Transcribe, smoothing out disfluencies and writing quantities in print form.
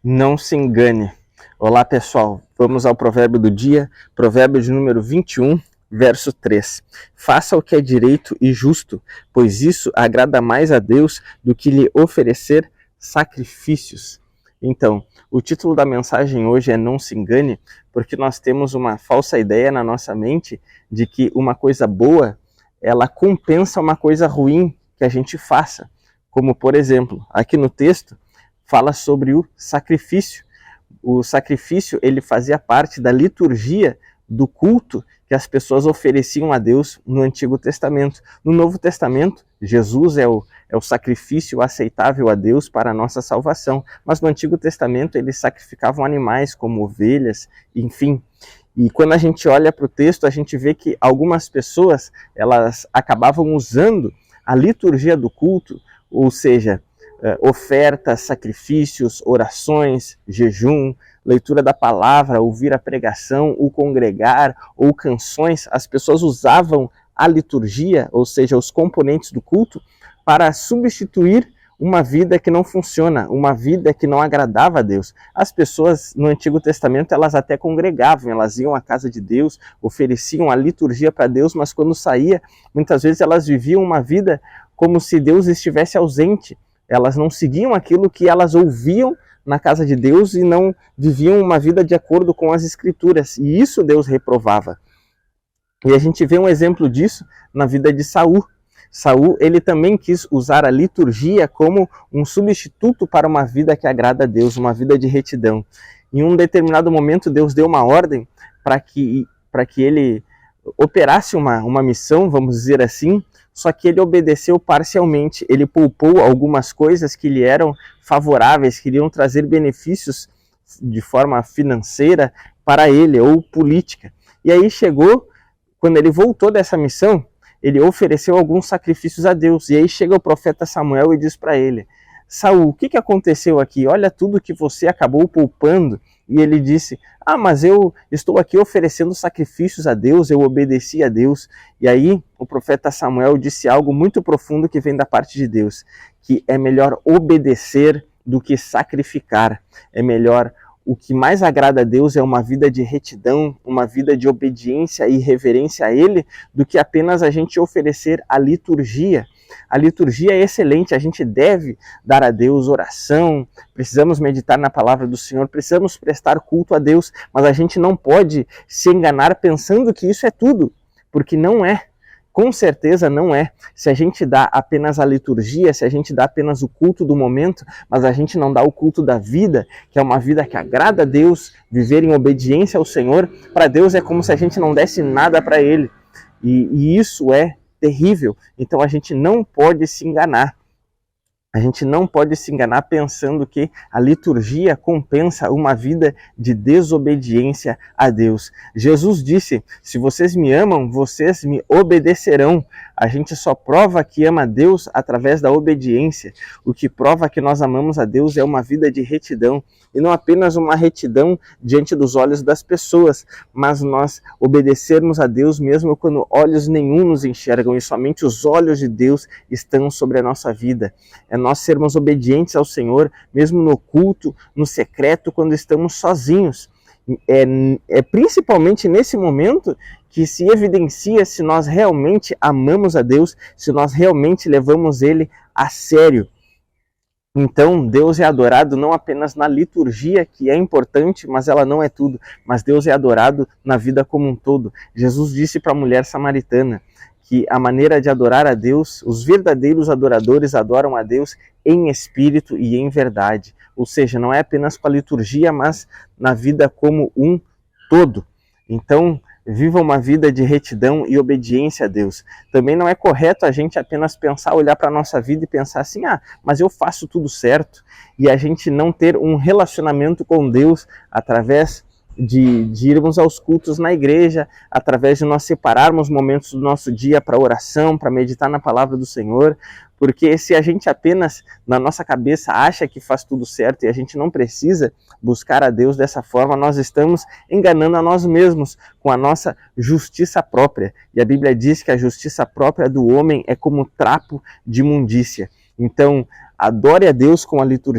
Não se engane. Olá, pessoal. Vamos ao provérbio do dia, provérbio de número 21, verso 3. Faça o que é direito e justo, pois isso agrada mais a Deus do que lhe oferecer sacrifícios. Então, o título da mensagem hoje é Não se engane, porque nós temos uma falsa ideia na nossa mente de que uma coisa boa, ela compensa uma coisa ruim que a gente faça. Como, por exemplo, aqui no texto, fala sobre o sacrifício. O sacrifício, ele fazia parte da liturgia do culto que as pessoas ofereciam a Deus no Antigo Testamento. No Novo Testamento, Jesus é o sacrifício aceitável a Deus para a nossa salvação. Mas no Antigo Testamento, eles sacrificavam animais como ovelhas, enfim. E quando a gente olha para o texto, a gente vê que algumas pessoas, elas acabavam usando a liturgia do culto, ou seja, ofertas, sacrifícios, orações, jejum, leitura da palavra, ouvir a pregação, o congregar ou canções. As pessoas usavam a liturgia, ou seja, os componentes do culto, para substituir uma vida que não funciona, uma vida que não agradava a Deus. As pessoas no Antigo Testamento, elas até congregavam, elas iam à casa de Deus, ofereciam a liturgia para Deus, mas quando saía, muitas vezes elas viviam uma vida como se Deus estivesse ausente. Elas não seguiam aquilo que elas ouviam na casa de Deus e não viviam uma vida de acordo com as Escrituras. E isso Deus reprovava. E a gente vê um exemplo disso na vida de Saul. Saul, ele também quis usar a liturgia como um substituto para uma vida que agrada a Deus, uma vida de retidão. Em um determinado momento, Deus deu uma ordem para que ele operasse uma missão, vamos dizer assim, só que ele obedeceu parcialmente, ele poupou algumas coisas que lhe eram favoráveis, que iriam trazer benefícios de forma financeira para ele, ou política. E aí chegou, quando ele voltou dessa missão, ele ofereceu alguns sacrifícios a Deus, e aí chega o profeta Samuel e diz para ele: Saul, o que aconteceu aqui? Olha tudo que você acabou poupando. E ele disse: mas eu estou aqui oferecendo sacrifícios a Deus, eu obedeci a Deus. E aí o profeta Samuel disse algo muito profundo que vem da parte de Deus, que é melhor obedecer do que sacrificar. É melhor, o que mais agrada a Deus é uma vida de retidão, uma vida de obediência e reverência a Ele, do que apenas a gente oferecer a liturgia. A liturgia é excelente, a gente deve dar a Deus oração, precisamos meditar na palavra do Senhor, precisamos prestar culto a Deus, mas a gente não pode se enganar pensando que isso é tudo, porque não é. Com certeza não é. Se a gente dá apenas a liturgia, se a gente dá apenas o culto do momento, mas a gente não dá o culto da vida, que é uma vida que agrada a Deus, viver em obediência ao Senhor, para Deus é como se a gente não desse nada para Ele. E isso é terrível. Então a gente não pode se enganar. A gente não pode se enganar pensando que a liturgia compensa uma vida de desobediência a Deus. Jesus disse: se vocês me amam, vocês me obedecerão. A gente só prova que ama a Deus através da obediência. O que prova que nós amamos a Deus é uma vida de retidão. E não apenas uma retidão diante dos olhos das pessoas, mas nós obedecermos a Deus mesmo quando olhos nenhum nos enxergam e somente os olhos de Deus estão sobre a nossa vida. É nós sermos obedientes ao Senhor, mesmo no culto, no secreto, quando estamos sozinhos. É principalmente nesse momento que se evidencia se nós realmente amamos a Deus, se nós realmente levamos Ele a sério. Então, Deus é adorado não apenas na liturgia, que é importante, mas ela não é tudo. Mas Deus é adorado na vida como um todo. Jesus disse para a mulher samaritana que a maneira de adorar a Deus, os verdadeiros adoradores adoram a Deus em espírito e em verdade. Ou seja, não é apenas com a liturgia, mas na vida como um todo. Então, viva uma vida de retidão e obediência a Deus. Também não é correto a gente apenas pensar, olhar para a nossa vida e pensar assim: mas eu faço tudo certo. E a gente não ter um relacionamento com Deus através de irmos aos cultos na igreja, através de nós separarmos momentos do nosso dia para oração, para meditar na palavra do Senhor, porque se a gente apenas na nossa cabeça acha que faz tudo certo e a gente não precisa buscar a Deus dessa forma, nós estamos enganando a nós mesmos com a nossa justiça própria. E a Bíblia diz que a justiça própria do homem é como trapo de imundícia. Então, adore a Deus com a liturgia,